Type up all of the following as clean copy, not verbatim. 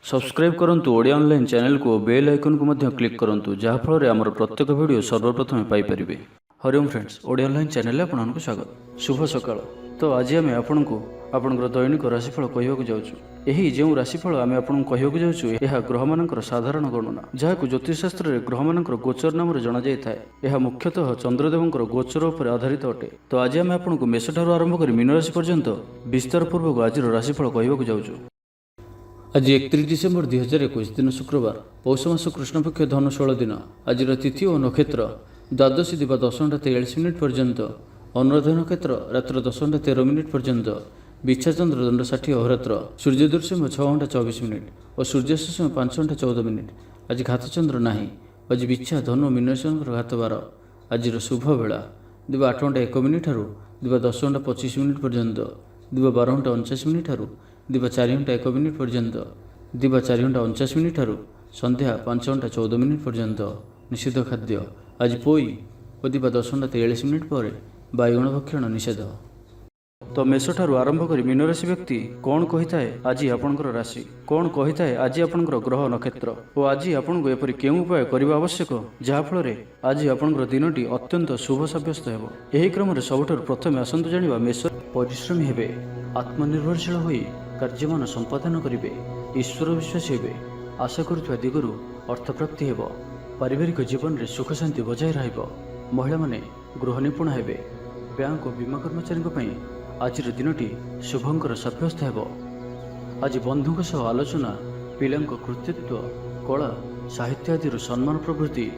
Subscribe करंतु Odia online channel को bell icon को मध्य क्लिक करंतु जहाँ फल आमर प्रत्येक वीडियो सर्वप्रथम Piper. Hariom friends, Odia online channel आपको स्वागत। शुभ सकाळ। तो आज आम आपको आपंकर दैनिक राशिफल कहवाक जाऊँ। यही जो राशिफल आम आपको कहवाक जाऊँ यह ग्रह मानकर साधारण गणना जहाँ ज्योतिषशास्त्र में ग्रह मानकर गोचर नाम जना जाए। यह मुख्यतः चंद्रदेवंकर गोचर उपर आधारित अटे। तो आज आम आपको मेषठार आरंभ कर मीन राशि पर्यंत विस्तार पूर्वक आज राशिफल कहवाक जाऊँ। आज 31 डिसेम्बर 2021 दिन शुक्रवार, पौष मास कृष्णपक्ष धनु 16 दिन। आज तिथि और नक्षत्र द्वादशी दिवा 10:43 पर्यंत, अनुराधा नक्षत्र रात्र 10:13 पर्यंत, बिच्छा चंद्र दंड 60 अहोरात्र, सूर्यदुर्शम 6:24 और सूर्यास्त समय 5:14। आज घातचंद्र नाही। आज बिच्छा धनु मीनराशि घात 12। आज शुभ बेला दिवा 8:01 ठारू दिवा 10:25 पर्यंत, दिवा 12:49 ठारू दिवा 4:01 पर्यंत, दिवा 4:49 ठारू संध्या 5:14 पर्यंत। निषिद्ध खाद्य आज पोई और दिवा 10:43 पर बाइगण भक्षण निषेध। तो मेषठारु आरंभ कर मीन राशि व्यक्ति कौन कही थाए आज आपणकर राशि, कौन कही थाए आज आपणकर ग्रह नक्षत्र और आज आपको एपरि केउं उपाय करबा आवश्यक जहाँफल आज आपणकर दिनटी अत्यंत शुभ सब्यस्त हेबो। एही क्रम रे सबुठारु प्रथमे आसंतु जानिबा मेष परिश्रमी हेबे, आत्मनिर्भरशील होई कार्यमान संपादन करेंगे, ईश्वर विश्वासी हेबे, आशा करुवा दिगरु अर्थप्राप्ति हेब, पारिवारिक जीवन में सुख शांति बजाय रहिब, महिला माने गृह निपुण हेबे, बैंक और बीमा कर्मचारी आज दिनटी शुभंकर सब्यस्त हेब। आज बंधुओं सह आलोचना, पिलांक कृतित्व, कला साहित्य आदि सम्मान प्रभृति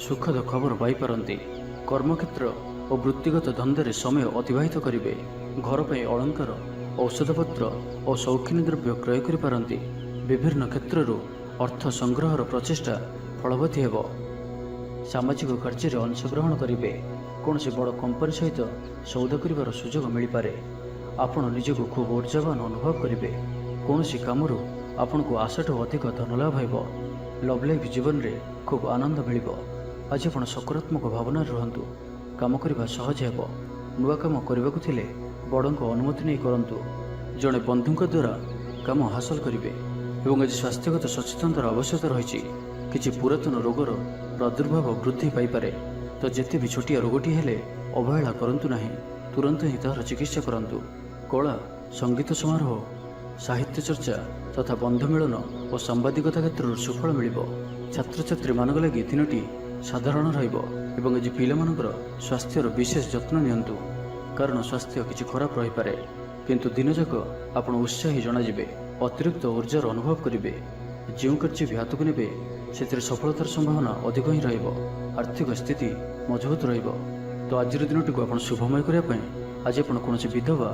सुखद खबर पाइपारती। कर्मक्षेत्र और वृत्तिगत धंदे समय अतिबाहित करेंगे, घर पर अलंकार, औषधपत्र और शौखिनी द्रव्य क्रय करिपारंती। विभिन्न क्षेत्रରୁ अर्थ संग्रहर प्रचेष्टा फलवती हेब। सामाजिक कार्य में अंशग्रहण करेंगे, कौन से बड़ कंपनी सहित सौदा कर सुजोग मिल पारे। आपण निजक खूब ऊर्जावान अनुभव करेंगे, कौन सी कामर आपण को आशाठू अधिक धन लाभ हेब। लव लाइफ जीवन में खूब आनंद मिल। आज आप सकारात्मक भावना रुहतु, काम करने सहज हेब। नुआ काम करने को थिले बड़ों अनुमति नहीं करंतु। जड़े बंधुों द्वारा काम हासिल करेंगे और आज स्वास्थ्यगत सचेतनतार आवश्यकता रही। किसी पुरातन रोगर प्रादुर्भाव वृद्धि पाइपे। तो जिते भी छोटिया रोगटी हेले अवहेला करंतु नहीं, तुरंत ही तार चिकित्सा करंतु। कला संगीत समारोह, साहित्य चर्चा तथा बंधुमिलन और सांबादिकता क्षेत्र में सुफल मिल। छात्र छात्री मान लगी दिनटी साधारण रही। आज पिलामानकर स्वास्थ्यर विशेष जत्न नियंतु, कारण स्वास्थ्य किसी खराब रही पारे, किंतु दिन जाक आप उत्साही जनाजे, अतिरिक्त ऊर्जार अनुभव करेंगे। जो कार्य भी हाथ को ने से सफलतार संभावना अधिक ही रहिब। आर्थिक स्थिति मजबूत रहिब। तो आज दिनटी को आप शुभमय करने आज आप कौन विधवा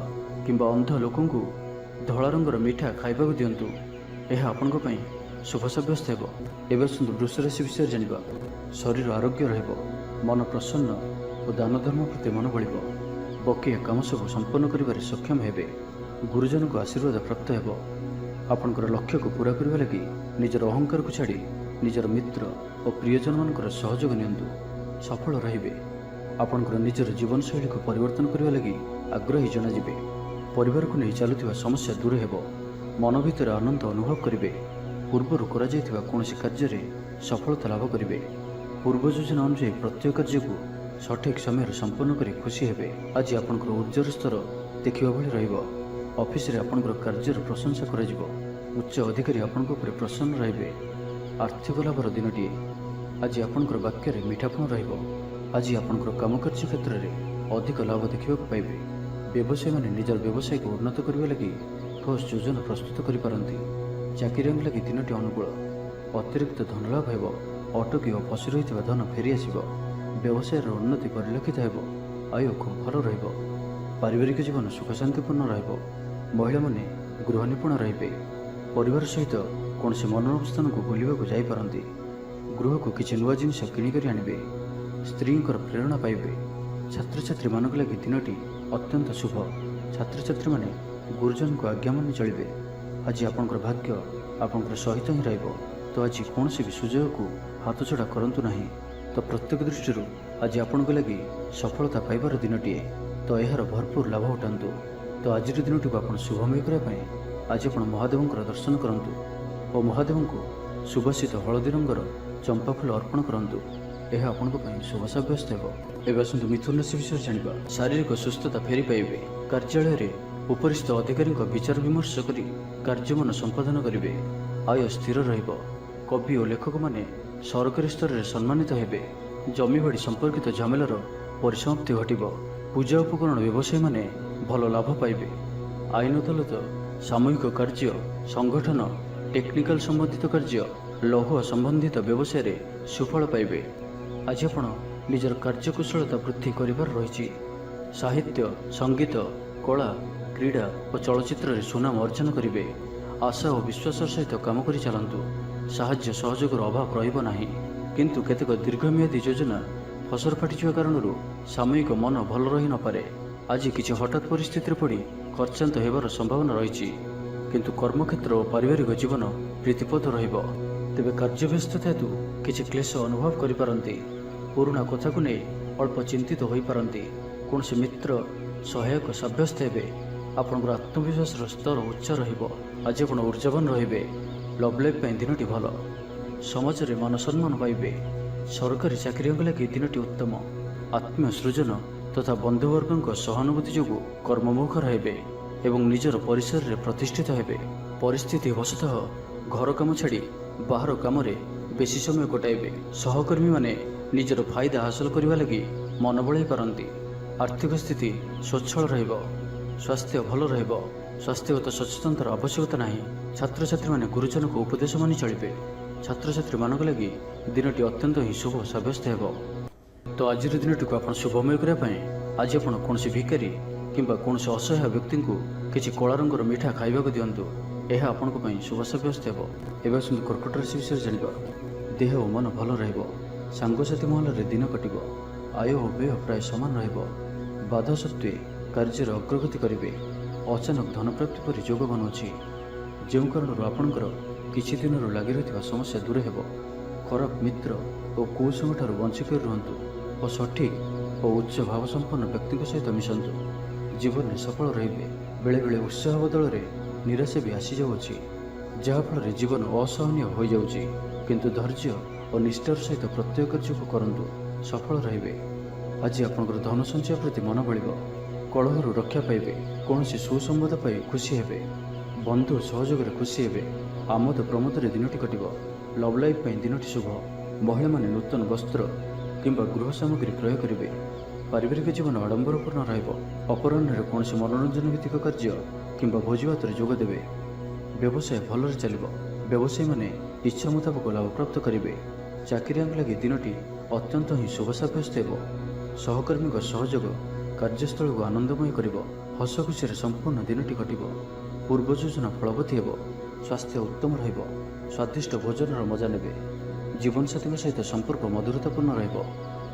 किंबा अंध लोक धला रंगर मिठा खाइबा दिंतु, यह आपण शुभ सब्यस्त हेब। एवं आसतु वृष राशि विषय जानिबा। शरीर आरोग्य रहिब, मन प्रसन्न और दान धर्म प्रति मन बढ़िब। बकिया काम सब संपन्न कर सक्षम हेबे। गुरुजन को आशीर्वाद प्राप्त हेब। आपणकर लक्ष्य को पूरा करने लगी निजर अहंकार को छाड़ी निजर मित्र और प्रियजन मान सहयोग नियंतु, सफल रहिबे। आपणकर निजर जीवनशैली को परिवर्तन करने लगी आग्रही जनाजिबे। परिवार को नहीं चलुवा समस्या दूर हेब। मन भीतर आनंद अनुभव करेंगे। पूर्वर करा कौन कार्य सफलता लाभ करेंगे। पूर्व योजना अनुसार प्रत्येक कार्य को सठिक समय संपन्न कर खुशी हेबे। आज आपणकर ऊर्जार स्तर देखा भली रहिब। ऑफिस रे आपणकर कार्यर प्रशंसा करा जिवो। उच्च अधिकारी आपणक उपर प्रसन्न रहिबे। आर्थिक लाभर दिनटी आज आपणकर वाक्य रे मीठापन रहिब। आज आपणकर काम कार्य क्षेत्र में अधिक लाभ देखा पाइबे। व्यवसायी माने निजर व्यवसाय को उन्नत करने लगी ठोस योजना प्रस्तुत करिपारंती। चाकरी लगी दिनटी अनुकूल। अतिरिक्त धन लाभ हेब। अटकी और फसी रही धन फेरी आसिब। व्यवसाय उन्नति परिलक्षित हेब। आय खूब भल रहिब। पारिवारिक जीवन सुख शांतिपूर्ण रहिब। महिला माने गृह निपुण रहिबे। परिवार सहित कौन से मनोरम स्थान को बुलवाक जाइपारंती। गृह को किसी नुआ जिनिस किणिक आनिबे। स्त्री प्रेरणा पाइबे। छात्र छात्री मानक लगी दिनटी अत्यंत शुभ। छात्र छात्री माने गुरुजन को आज्ञा मानि चलिबे। आज आपणकर भाग्य आपणकर सहित ही रहिब। तो आज कौन भी सुजोग को हाथ छड़ा करंतु नहीं। तो प्रत्येक दृष्टि आज आपण को लगी सफलता पाइबार दिनटीए। तो यार भरपूर लाभ उठातु। तो आज दिनटी को आप शुभमय करने आज आप महादेव दर्शन करूँ। ଓ ମହାଦେବଙ୍କୁ ସୁବାସିତ ହଳଦୀ ରଙ୍ଗର ଚମ୍ପା ଫୁଲ ଅର୍ପଣ କରନ୍ତୁ। ଏହା ଆପଣଙ୍କ ପାଇଁ ଶୁଭ ସାବ୍ୟସ୍ତ ହେବ। ଏବେ ଆସନ୍ତୁ ମିଥୁନ ରାଶି ବିଷୟରେ ଜାଣିବା। ଶାରୀରିକ ସୁସ୍ଥତା ଫେରି ପାଇବେ। କାର୍ଯ୍ୟାଳୟରେ ଉପରିସ୍ଥ ଅଧିକାରୀଙ୍କ ବିଚାର ବିମର୍ଶ କରି କାର୍ଯ୍ୟମାନ ସମ୍ପାଦନ କରିବେ। ଆୟ ସ୍ଥିର ରହିବ। କବି ଓ ଲେଖକମାନେ ସରକାରୀ ସ୍ତରରେ ସମ୍ମାନିତ ହେବେ। ଜମିବାଡ଼ି ସମ୍ପର୍କିତ ଝାମେଲାର ପରିସମାପ୍ତି ଘଟିବ। ପୂଜା ଉପକରଣ ବ୍ୟବସାୟୀମାନେ ଭଲ ଲାଭ ପାଇବେ। ଆଇନ ଅଦାଲତ, ସାମୂହିକ କାର୍ଯ୍ୟ, ସଂଗଠନ, ଟେକ୍ନିକାଲ ସମ୍ବନ୍ଧିତ କାର୍ଯ୍ୟ, ଲୌହ ସମ୍ବନ୍ଧିତ ବ୍ୟବସାୟରେ ସୁଫଳ ପାଇବେ। ଆଜି ଆପଣ ନିଜର କାର୍ଯ୍ୟକୁଶଳତା ବୃଦ୍ଧି କରିବାର ରହିଛି। ସାହିତ୍ୟ, ସଙ୍ଗୀତ, କଳା, କ୍ରୀଡ଼ା ଓ ଚଳଚ୍ଚିତ୍ରରେ ସୁନାମ ଅର୍ଜନ କରିବେ। ଆଶା ଓ ବିଶ୍ୱାସର ସହିତ କାମ କରି ଚାଲନ୍ତୁ। ସାହାଯ୍ୟ ସହଯୋଗର ଅଭାବ ରହିବ ନାହିଁ। କିନ୍ତୁ କେତେକ ଦୀର୍ଘମିଆଦୀ ଯୋଜନା ଫସର ଫାଟିଯିବା କାରଣରୁ ସାମୟିକ ମନ ଭଲ ରହି ନପାରେ। ଆଜି କିଛି ହଠାତ୍ ପରିସ୍ଥିତିରେ ପଡ଼ି ଖର୍ଚ୍ଚାନ୍ତ ହେବାର ସମ୍ଭାବନା ରହିଛି। କିନ୍ତୁ କର୍ମକ୍ଷେତ୍ର ଓ ପାରିବାରିକ ଜୀବନ ପ୍ରୀତିପଦ ରହିବ। ତେବେ କାର୍ଯ୍ୟବ୍ୟସ୍ତତା ହେତୁ କିଛି କ୍ଲେଶ ଅନୁଭବ କରିପାରନ୍ତି। ପୁରୁଣା କଥାକୁ ନେଇ ଅଳ୍ପ ଚିନ୍ତିତ ହୋଇପାରନ୍ତି। କୌଣସି ମିତ୍ର ସହାୟକ ସାବ୍ୟସ୍ତ ହେବେ। ଆପଣଙ୍କର ଆତ୍ମବିଶ୍ୱାସର ସ୍ତର ଉଚ୍ଚ ରହିବ। ଆଜି ଆପଣ ଉର୍ଜାବାନ ରହିବେ। ଲଭ୍ ଲାଇଫ୍ ପାଇଁ ଦିନଟି ଭଲ। ସମାଜରେ ମାନ ସମ୍ମାନ ପାଇବେ। ସରକାରୀ ଚାକିରିଙ୍କ ଲାଗି ଦିନଟି ଉତ୍ତମ। ଆତ୍ମୀୟ ସୃଜନ ତଥା ବନ୍ଧୁବର୍ଗଙ୍କ ସହାନୁଭୂତି ଯୋଗୁଁ କର୍ମମୁଖର ହେବେ ଏବଂ ନିଜର ପରିସରରେ ପ୍ରତିଷ୍ଠିତ ହେବେ। ପରିସ୍ଥିତି ବଶତଃ ଘର କାମ ଛାଡ଼ି ବାହାର କାମରେ ବେଶୀ ସମୟ କଟାଇବେ। ସହକର୍ମୀମାନେ ନିଜର ଫାଇଦା ହାସଲ କରିବା ଲାଗି ମନ ବଳାଇ ପାରନ୍ତି। ଆର୍ଥିକ ସ୍ଥିତି ସ୍ୱଚ୍ଛଳ ରହିବ। ସ୍ୱାସ୍ଥ୍ୟ ଭଲ ରହିବ। ସ୍ୱାସ୍ଥ୍ୟଗତ ସଚେତନତାର ଆବଶ୍ୟକତା ନାହିଁ। ଛାତ୍ରଛାତ୍ରୀମାନେ ଗୁରୁଜନଙ୍କ ଉପଦେଶ ମାନି ଚଳିବେ। ଛାତ୍ରଛାତ୍ରୀମାନଙ୍କ ଲାଗି ଦିନଟି ଅତ୍ୟନ୍ତ ହିଁ ଶୁଭ ସାବ୍ୟସ୍ତ ହେବ। ତ ଆଜିର ଦିନଟିକୁ ଆପଣ ଶୁଭମୟ କରିବା ପାଇଁ ଆଜି ଆପଣ କୌଣସି ଭିକାରୀ କିମ୍ବା କୌଣସି ଅସହାୟ ବ୍ୟକ୍ତିଙ୍କୁ କିଛି କଳା ରଙ୍ଗର ମିଠା ଖାଇବାକୁ ଦିଅନ୍ତୁ। ଏହା ଆପଣଙ୍କ ପାଇଁ ଶୁଭ ସାବ୍ୟସ୍ତ ହେବ। ଏବେ ଆସନ୍ତୁ କର୍କଟ ରାଶି ବିଷୟରେ ଜାଣିବା। ଦେହ ଓ ମନ ଭଲ ରହିବ। ସାଙ୍ଗସାଥି ମହଲରେ ଦିନ କଟିବ। ଆୟ ଓ ବ୍ୟୟ ପ୍ରାୟ ସମାନ ରହିବ। ବାଧା ସତ୍ତ୍ୱେ କାର୍ଯ୍ୟରେ ଅଗ୍ରଗତି କରିବେ। ଅଚାନକ ଧନପ୍ରାପ୍ତି ପରି ଯୋଗମାନ ଅଛି, ଯେଉଁ କାରଣରୁ ଆପଣଙ୍କର କିଛି ଦିନରୁ ଲାଗି ରହିଥିବା ସମସ୍ୟା ଦୂର ହେବ। ଖରାପ ମିତ୍ର ଓ କୁସଙ୍ଗଠାରୁ ବଞ୍ଚି କରି ରୁହନ୍ତୁ ଓ ସଠିକ୍ ଓ ଉଚ୍ଚ ଭାବସମ୍ପନ୍ନ ବ୍ୟକ୍ତିଙ୍କ ସହିତ ମିଶନ୍ତୁ। ଜୀବନରେ ସଫଳ ରହିବେ। ବେଳେବେଳେ ଉତ୍ସାହ ବଦଳରେ ନିରାଶା ବି ଆସିଯାଉଅଛି, ଯାହାଫଳରେ ଜୀବନ ଅସହନୀୟ ହୋଇଯାଉଛି। କିନ୍ତୁ ଧୈର୍ଯ୍ୟ ଓ ନିଷ୍ଠାର ସହିତ ପ୍ରତ୍ୟେକ କାର୍ଯ୍ୟକୁ କରନ୍ତୁ, ସଫଳ ରହିବେ। ଆଜି ଆପଣଙ୍କର ଧନ ସଞ୍ଚୟ ପ୍ରତି ମନ ବଳିବ। କଳହରୁ ରକ୍ଷା ପାଇବେ। କୌଣସି ସୁସମ୍ବାଦ ପାଇ ଖୁସି ହେବେ। ବନ୍ଧୁ ସହଯୋଗରେ ଖୁସି ହେବେ। ଆମୋଦ ପ୍ରମୋଦରେ ଦିନଟି କଟିବ। ଲଭ୍ ଲାଇଫ୍ ପାଇଁ ଦିନଟି ଶୁଭ। ମହିଳାମାନେ ନୂତନ ବସ୍ତ୍ର କିମ୍ବା ଗୃହ ସାମଗ୍ରୀ କ୍ରୟ କରିବେ। ପାରିବାରିକ ଜୀବନ ଆଡ଼ମ୍ବରପୂର୍ଣ୍ଣ ରହିବ। ଅପରାହ୍ନରେ କୌଣସି ମନୋରଞ୍ଜନ ଭିତ୍ତିକ କାର୍ଯ୍ୟ କିମ୍ବା ଭୋଜିଭାତରେ ଯୋଗ ଦେବେ। ବ୍ୟବସାୟ ଭଲରେ ଚାଲିବ। ବ୍ୟବସାୟୀମାନେ ଇଚ୍ଛା ମୁତାବକ ଲାଭପ୍ରାପ୍ତ କରିବେ। ଚାକିରିଆଙ୍କ ଲାଗି ଦିନଟି ଅତ୍ୟନ୍ତ ହିଁ ଶୁଭ ସାବ୍ୟସ୍ତ ହେବ। ସହକର୍ମୀଙ୍କ ସହଯୋଗ କାର୍ଯ୍ୟସ୍ଥଳକୁ ଆନନ୍ଦମୟ କରିବ। ହସ ଖୁସିରେ ସମ୍ପୂର୍ଣ୍ଣ ଦିନଟି କଟିବ। ପୂର୍ବ ଯୋଜନା ଫଳବତୀ ହେବ। ସ୍ୱାସ୍ଥ୍ୟ ଉତ୍ତମ ରହିବ। ସ୍ୱାଦିଷ୍ଟ ଭୋଜନର ମଜା ନେବେ। ଜୀବନସାଥୀଙ୍କ ସହିତ ସମ୍ପର୍କ ମଧୁରତାପୂର୍ଣ୍ଣ ରହିବ।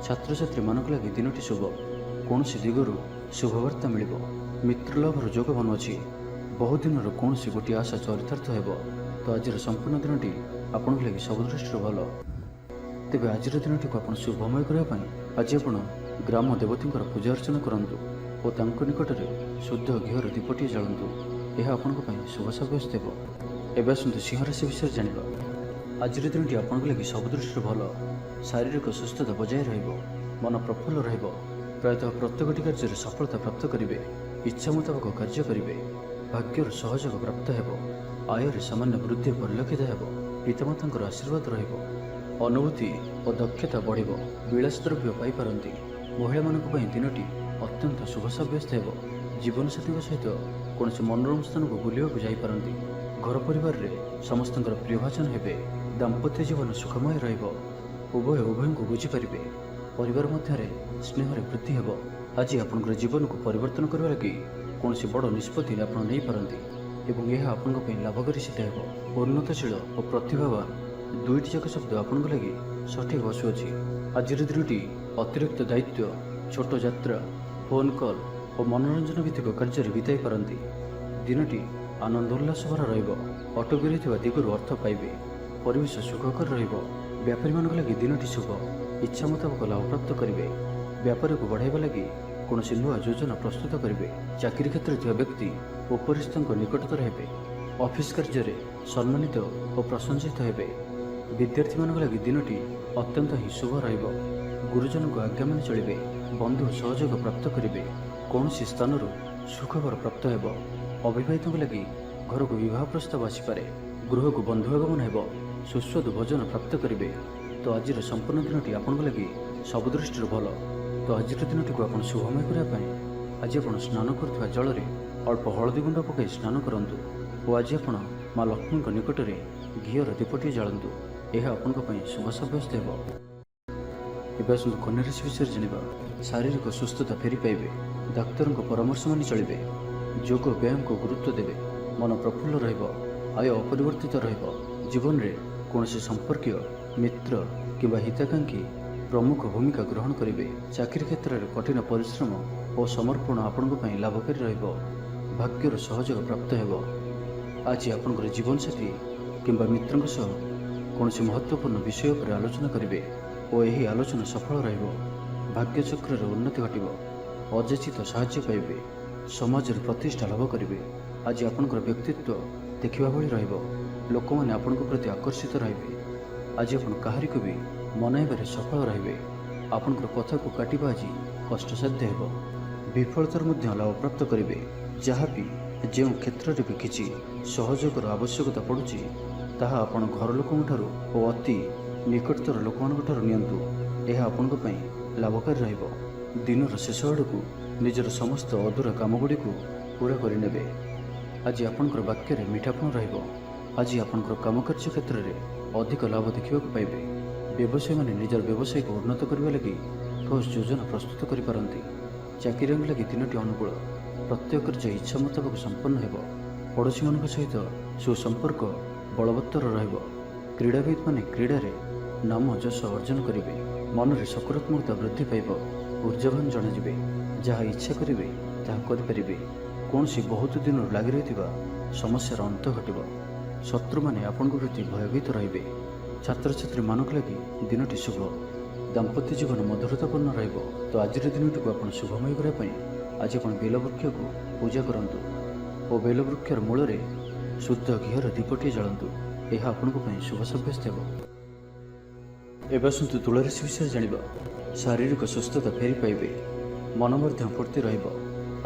ଛାତ୍ରଛାତ୍ରୀମାନଙ୍କ ଲାଗି ଦିନଟି ଶୁଭ। କୌଣସି ଦିଗରୁ ଶୁଭବାର୍ତ୍ତା ମିଳିବ। ମିତ୍ରଲାଭର ଯୋଗମାନ ଅଛି। ବହୁଦିନର କୌଣସି ଗୋଟିଏ ଆଶା ଚରିତାର୍ଥ ହେବ। ତ ଆଜିର ସମ୍ପୂର୍ଣ୍ଣ ଦିନଟି ଆପଣଙ୍କ ଲାଗି ସବୁ ଦୃଷ୍ଟିରୁ ଭଲ। ତେବେ ଆଜିର ଦିନଟିକୁ ଆପଣ ଶୁଭମୟ କରିବା ପାଇଁ ଆଜି ଆପଣ ଗ୍ରାମ ଦେବତୀଙ୍କର ପୂଜା ଅର୍ଚ୍ଚନା କରନ୍ତୁ ଓ ତାଙ୍କ ନିକଟରେ ଶୁଦ୍ଧ ଘିଅର ଦୀପଟିଏ ଜାଳନ୍ତୁ। ଏହା ଆପଣଙ୍କ ପାଇଁ ଶୁଭ ସାବ୍ୟସ୍ତ ହେବ। ଏବେ ଆସନ୍ତୁ ସିଂହ ରାଶି ବିଷୟରେ ଜାଣିବା। ଆଜିର ଦିନଟି ଆପଣଙ୍କ ଲାଗି ସବୁ ଦୃଷ୍ଟିରୁ ଭଲ। ଶାରୀରିକ ସୁସ୍ଥତା ବଜାୟ ରହିବ। ମନ ପ୍ରଫୁଲ୍ଲ ରହିବ। ପ୍ରାୟତଃ ପ୍ରତ୍ୟେକଟି କାର୍ଯ୍ୟରେ ସଫଳତା ପ୍ରାପ୍ତ କରିବେ। ଇଚ୍ଛା ମୁତାବକ କାର୍ଯ୍ୟ କରିବେ। ଭାଗ୍ୟର ସହଯୋଗ ପ୍ରାପ୍ତ ହେବ। ଆୟରେ ସାମାନ୍ୟ ବୃଦ୍ଧି ପରିଲକ୍ଷିତ ହେବ। ପିତାମାତାଙ୍କର ଆଶୀର୍ବାଦ ରହିବ। ଅନୁଭୂତି ଓ ଦକ୍ଷତା ବଢ଼ିବ। ବିଳାସ ଦ୍ରବ୍ୟ ପାଇପାରନ୍ତି। ମହିଳାମାନଙ୍କ ପାଇଁ ଦିନଟି ଅତ୍ୟନ୍ତ ଶୁଭ ସାବ୍ୟସ୍ତ ହେବ। ଜୀବନସାଥୀଙ୍କ ସହିତ କୌଣସି ମନୋରମ ସ୍ଥାନକୁ ବୁଲିବାକୁ ଯାଇପାରନ୍ତି। ଘର ପରିବାରରେ ସମସ୍ତଙ୍କର ପ୍ରିୟଭାଜନ ହେବେ। ଦାମ୍ପତ୍ୟ ଜୀବନ ସୁଖମୟ ରହିବ। ଉଭୟ ଉଭୟଙ୍କୁ ବୁଝିପାରିବେ। ପରିବାର ମଧ୍ୟରେ ସ୍ନେହରେ ବୃଦ୍ଧି ହେବ। ଆଜି ଆପଣଙ୍କର ଜୀବନକୁ ପରିବର୍ତ୍ତନ କରିବା ଲାଗି କୌଣସି ବଡ଼ ନିଷ୍ପତ୍ତି ଆପଣ ନେଇପାରନ୍ତି ଏବଂ ଏହା ଆପଣଙ୍କ ପାଇଁ ଲାଭକାରୀ ସିଦ୍ଧ ହେବ। ଉନ୍ନତଶୀଳ ଓ ପ୍ରତିଭାବାନ ଦୁଇଟି ଯାକ ଶବ୍ଦ ଆପଣଙ୍କ ଲାଗି ସଠିକ୍ ବସୁଅଛି। ଆଜିର ଦିନଟି ଅତିରିକ୍ତ ଦାୟିତ୍ୱ, ଛୋଟ ଯାତ୍ରା, ଫୋନ୍ କଲ୍ ଓ ମନୋରଞ୍ଜନ ଭିତ୍ତିକ କାର୍ଯ୍ୟରେ ବିତାଇ ପାରନ୍ତି। ଦିନଟି ଆନନ୍ଦ ଉଲ୍ଲାସ ଭରା ରହିବ। ଅଟକି ରହିଥିବା ଦିଗରୁ ଅର୍ଥ ପାଇବେ। ପରିବେଶ ସୁଖକର ରହିବ। ବ୍ୟାପାରୀମାନଙ୍କ ଲାଗି ଦିନଟି ଶୁଭ। ଇଚ୍ଛା ମୁତାବକ ଲାଭପ୍ରାପ୍ତ କରିବେ। ବ୍ୟାପାରକୁ ବଢ଼ାଇବା ଲାଗି କୌଣସି ନୂଆ ଯୋଜନା ପ୍ରସ୍ତୁତ କରିବେ। ଚାକିରି କ୍ଷେତ୍ରରେ ଥିବା ବ୍ୟକ୍ତି ଉପରିସ୍ଥଙ୍କ ନିକଟତର ହେବେ। ଅଫିସ କାର୍ଯ୍ୟରେ ସମ୍ମାନିତ ଓ ପ୍ରଶଂସିତ ହେବେ। ବିଦ୍ୟାର୍ଥୀମାନଙ୍କ ଲାଗି ଦିନଟି ଅତ୍ୟନ୍ତ ହିଁ ଶୁଭ ରହିବ। ଗୁରୁଜନଙ୍କ ଆଜ୍ଞା ମାନି ଚଳିବେ। ବନ୍ଧୁ ସହଯୋଗ ପ୍ରାପ୍ତ କରିବେ। କୌଣସି ସ୍ଥାନରୁ ସୁଖବର ପ୍ରାପ୍ତ ହେବ। ଅବିବାହିତଙ୍କ ଲାଗି ଘରକୁ ବିବାହ ପ୍ରସ୍ତାବ ଆସିପାରେ। ଗୃହକୁ ବନ୍ଧୁ ଆଗମନ ହେବ। ସୁସ୍ୱାଦୁ ଭୋଜନ ପ୍ରାପ୍ତ କରିବେ। ତ ଆଜିର ସମ୍ପୂର୍ଣ୍ଣ ଦିନଟି ଆପଣଙ୍କ ଲାଗି ସବୁ ଦୃଷ୍ଟିରୁ ଭଲ। ତ ଆଜିର ଦିନଟିକୁ ଆପଣ ଶୁଭମୟ କରିବା ପାଇଁ ଆଜି ଆପଣ ସ୍ନାନ କରୁଥିବା ଜଳରେ ଅଳ୍ପ ହଳଦୀ ଗୁଣ୍ଡ ପକାଇ ସ୍ନାନ କରନ୍ତୁ ଓ ଆଜି ଆପଣ ମା ଲକ୍ଷ୍ମୀଙ୍କ ନିକଟରେ ଘିଅର ଦୀପଟିଏ ଜାଳନ୍ତୁ। ଏହା ଆପଣଙ୍କ ପାଇଁ ଶୁଭ ସାବ୍ୟସ୍ତ ହେବ। ଏବେ ଆସନ୍ତୁ କନ୍ୟା ରାଶି ବିଷୟରେ ଜାଣିବା। ଶାରୀରିକ ସୁସ୍ଥତା ଫେରି ପାଇବେ। ଡାକ୍ତରଙ୍କ ପରାମର୍ଶ ମାନି ଚଳିବେ। ଯୋଗ ବ୍ୟାୟାମକୁ ଗୁରୁତ୍ୱ ଦେବେ। ମନ ପ୍ରଫୁଲ୍ଲ ରହିବ। ଆୟ ଅପରିବର୍ତ୍ତିତ ରହିବ। ଜୀବନରେ କୌଣସି ସମ୍ପର୍କୀୟ ମିତ୍ର କିମ୍ବା ହିତାକାଂକ୍ଷୀ ପ୍ରମୁଖ ଭୂମିକା ଗ୍ରହଣ କରିବେ। ଚାକିରି କ୍ଷେତ୍ରରେ କଠିନ ପରିଶ୍ରମ ଓ ସମର୍ପଣ ଆପଣଙ୍କ ପାଇଁ ଲାଭକାରୀ ରହିବ। ଭାଗ୍ୟର ସହଯୋଗ ପ୍ରାପ୍ତ ହେବ। ଆଜି ଆପଣଙ୍କର ଜୀବନସାଥୀ କିମ୍ବା ମିତ୍ରଙ୍କ ସହ କୌଣସି ମହତ୍ତ୍ୱପୂର୍ଣ୍ଣ ବିଷୟ ଉପରେ ଆଲୋଚନା କରିବେ ଓ ଏହି ଆଲୋଚନା ସଫଳ ରହିବ। ଭାଗ୍ୟଚକ୍ରରେ ଉନ୍ନତି ଘଟିବ। ଅଯାଚିତ ସାହାଯ୍ୟ ପାଇବେ। ସମାଜରେ ପ୍ରତିଷ୍ଠା ଲାଭ କରିବେ। ଆଜି ଆପଣଙ୍କର ବ୍ୟକ୍ତିତ୍ୱ ଦେଖିବା ଭଳି ରହିବ। ଲୋକମାନେ ଆପଣଙ୍କ ପ୍ରତି ଆକର୍ଷିତ ରହିବେ। ଆଜି ଆପଣ କାହାରିକୁ ବି ମନାଇବାରେ ସଫଳ ରହିବେ। ଆପଣଙ୍କର କଥାକୁ କାଟିବା ଆଜି କଷ୍ଟସାଧ୍ୟ ହେବ। ବିଫଳତାର ମଧ୍ୟ ଲାଭ ପ୍ରାପ୍ତ କରିବେ। ଯାହା ବି ଯେଉଁ କ୍ଷେତ୍ରରେ ବି କିଛି ସହଯୋଗର ଆବଶ୍ୟକତା ପଡ଼ୁଛି ତାହା ଆପଣ ଘର ଲୋକଙ୍କଠାରୁ ଓ ଅତି ନିକଟତର ଲୋକମାନଙ୍କଠାରୁ ନିଅନ୍ତୁ। ଏହା ଆପଣଙ୍କ ପାଇଁ ଲାଭକାରୀ ରହିବ। ଦିନର ଶେଷ ଆଡ଼କୁ ନିଜର ସମସ୍ତ ଅଧୁରା କାମଗୁଡ଼ିକୁ ପୂରା କରିନେବେ। ଆଜି ଆପଣଙ୍କର ବାକ୍ୟରେ ମିଠାପଣ ରହିବ। ଆଜି ଆପଣଙ୍କର କାମକାର୍ଯ୍ୟ କ୍ଷେତ୍ରରେ ଅଧିକ ଲାଭ ଦେଖିବାକୁ ପାଇବେ। ବ୍ୟବସାୟୀମାନେ ନିଜର ବ୍ୟବସାୟକୁ ଉନ୍ନତ କରିବା ଲାଗି ଠୋସ୍ ଯୋଜନା ପ୍ରସ୍ତୁତ କରିପାରନ୍ତି। ଚାକିରିଆଙ୍କ ଲାଗି ଦିନଟି ଅନୁକୂଳ। ପ୍ରତ୍ୟେକ କାର୍ଯ୍ୟ ଇଚ୍ଛା ମୁତାବକ ସମ୍ପନ୍ନ ହେବ। ପଡ଼ୋଶୀମାନଙ୍କ ସହିତ ସୁସମ୍ପର୍କ ବଳବତ୍ତର ରହିବ। କ୍ରୀଡ଼ାବିତ୍ମାନେ କ୍ରୀଡ଼ାରେ ନାମ ଯଶ ଅର୍ଜନ କରିବେ। ମନରେ ସକାରାତ୍ମକତା ବୃଦ୍ଧି ପାଇବ। ଊର୍ଜାବାନ ଜଣାଯିବେ। ଯାହା ଇଚ୍ଛା କରିବେ ତାହା କରିପାରିବେ। କୌଣସି ବହୁତ ଦିନରୁ ଲାଗି ରହିଥିବା ସମସ୍ୟାର ଅନ୍ତ ଘଟିବ। ଶତ୍ରୁମାନେ ଆପଣଙ୍କ ପ୍ରତି ଭୟଭୀତ ରହିବେ। ଛାତ୍ରଛାତ୍ରୀମାନଙ୍କ ଲାଗି ଦିନଟି ଶୁଭ। ଦାମ୍ପତ୍ୟ ଜୀବନ ମଧୁରତାପୂର୍ଣ୍ଣ ରହିବ। ତ ଆଜିର ଦିନଟିକୁ ଆପଣ ଶୁଭମୟ କରିବା ପାଇଁ ଆଜି ଆପଣ ବେଲବୃକ୍ଷକୁ ପୂଜା କରନ୍ତୁ ଓ ବେଲବୃକ୍ଷର ମୂଳରେ ଶୁଦ୍ଧ ଘିଅର ଦୀପଟିଏ ଜାଳନ୍ତୁ। ଏହା ଆପଣଙ୍କ ପାଇଁ ଶୁଭ ସାବ୍ୟସ୍ତ ହେବ। ଏବେ ଆସନ୍ତୁ ତୁଳା ରାଶି ବିଷୟରେ ଜାଣିବା। ଶାରୀରିକ ସୁସ୍ଥତା ଫେରି ପାଇବେ। ମନ ମଧ୍ୟ ଫୁର୍ତ୍ତି ରହିବ।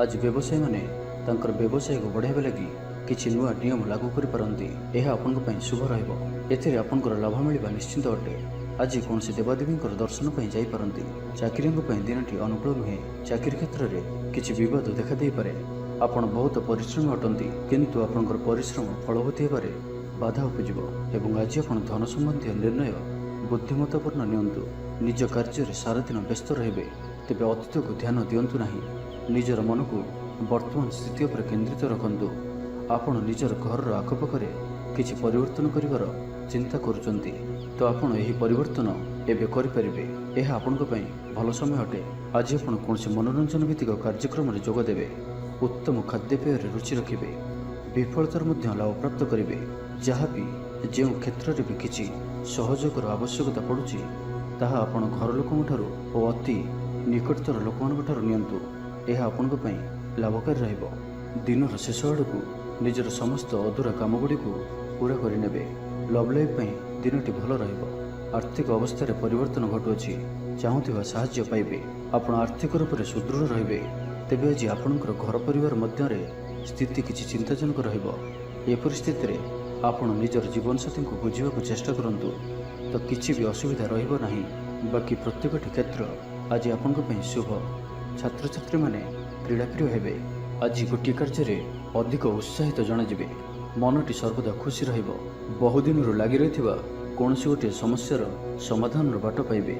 ଆଜି ବ୍ୟବସାୟୀମାନେ ତାଙ୍କର ବ୍ୟବସାୟକୁ ବଢ଼ାଇବା ଲାଗି କିଛି ନୂଆ ନିୟମ ଲାଗୁ କରିପାରନ୍ତି। ଏହା ଆପଣଙ୍କ ପାଇଁ ଶୁଭ ରହିବ। ଏଥିରେ ଆପଣଙ୍କର ଲାଭ ମିଳିବା ନିଶ୍ଚିତ ଅଟେ। ଆଜି କୌଣସି ଦେବାଦେବୀଙ୍କର ଦର୍ଶନ ପାଇଁ ଯାଇପାରନ୍ତି। ଚାକିରିଙ୍କ ପାଇଁ ଦିନଟି ଅନୁକୂଳ ନୁହେଁ। ଚାକିରି କ୍ଷେତ୍ରରେ କିଛି ବିବାଦ ଦେଖାଦେଇପାରେ। ଆପଣ ବହୁତ ପରିଶ୍ରମୀ ଅଟନ୍ତି କିନ୍ତୁ ଆପଣଙ୍କର ପରିଶ୍ରମ ଫଳବତୀ ହେବାରେ ବାଧା ଉପୁଜିବ ଏବଂ ଆଜି ଆପଣ ଧନ ସମ୍ବନ୍ଧୀୟ ନିର୍ଣ୍ଣୟ ବୁଦ୍ଧିମତ୍ତପୂର୍ଣ୍ଣ ନିଅନ୍ତୁ। ନିଜ କାର୍ଯ୍ୟରେ ସାରାଦିନ ବ୍ୟସ୍ତ ରହିବେ। ତେବେ ଅତୀତକୁ ଧ୍ୟାନ ଦିଅନ୍ତୁ ନାହିଁ। ନିଜର ମନକୁ ବର୍ତ୍ତମାନ ସ୍ଥିତି ଉପରେ କେନ୍ଦ୍ରିତ ରଖନ୍ତୁ। ଆପଣ ନିଜର ଘରର ଆଖପାଖରେ କିଛି ପରିବର୍ତ୍ତନ କରିବାର ଚିନ୍ତା କରୁଛନ୍ତି ତ ଆପଣ ଏହି ପରିବର୍ତ୍ତନ ଏବେ କରିପାରିବେ। ଏହା ଆପଣଙ୍କ ପାଇଁ ଭଲ ସମୟ ଅଟେ। ଆଜି ଆପଣ କୌଣସି ମନୋରଞ୍ଜନ ଭିତ୍ତିକ କାର୍ଯ୍ୟକ୍ରମରେ ଯୋଗ ଦେବେ। ଉତ୍ତମ ଖାଦ୍ୟପେୟରେ ରୁଚି ରଖିବେ। ବିଫଳତାର ମଧ୍ୟ ଲାଭ ପ୍ରାପ୍ତ କରିବେ। ଯାହା ବି ଯେଉଁ କ୍ଷେତ୍ରରେ ବି କିଛି ସହଯୋଗର ଆବଶ୍ୟକତା ପଡ଼ୁଛି ତାହା ଆପଣ ଘର ଲୋକଙ୍କଠାରୁ ଓ ଅତି ନିକଟତର ଲୋକମାନଙ୍କଠାରୁ ନିଅନ୍ତୁ। ଏହା ଆପଣଙ୍କ ପାଇଁ ଲାଭକାରୀ ରହିବ। ଦିନର ଶେଷ ଆଡ଼କୁ ନିଜର ସମସ୍ତ ଅଧୁରା କାମଗୁଡ଼ିକୁ ପୂରା କରିନେବେ। ଲଭ୍ ଲାଇଫ୍ ପାଇଁ ଦିନଟି ଭଲ ରହିବ। ଆର୍ଥିକ ଅବସ୍ଥାରେ ପରିବର୍ତ୍ତନ ଘଟୁଅଛି। ଚାହୁଁଥିବା ସାହାଯ୍ୟ ପାଇବେ। ଆପଣ ଆର୍ଥିକ ରୂପରେ ସୁଦୃଢ଼ ରହିବେ। ତେବେ ଆଜି ଆପଣଙ୍କର ଘର ପରିବାର ମଧ୍ୟରେ ସ୍ଥିତି କିଛି ଚିନ୍ତାଜନକ ରହିବ। ଏ ପରିସ୍ଥିତିରେ ଆପଣ ନିଜର ଜୀବନସାଥୀଙ୍କୁ ବୁଝିବାକୁ ଚେଷ୍ଟା କରନ୍ତୁ ତ କିଛି ବି ଅସୁବିଧା ରହିବ ନାହିଁ। ବାକି ପ୍ରତ୍ୟେକଟି କ୍ଷେତ୍ର ଆଜି ଆପଣଙ୍କ ପାଇଁ ଶୁଭ। ଛାତ୍ରଛାତ୍ରୀମାନେ କ୍ରୀଡ଼ାପ୍ରିୟ ହେବେ। ଆଜି ଗୋଟିଏ କାର୍ଯ୍ୟରେ ଅଧିକ ଉତ୍ସାହିତ ଜଣାଯିବେ। ମନଟି ସର୍ବଦା ଖୁସି ରହିବ। ବହୁଦିନରୁ ଲାଗି ରହିଥିବା କୌଣସି ଗୋଟିଏ ସମସ୍ୟାର ସମାଧାନର ବାଟ ପାଇବେ।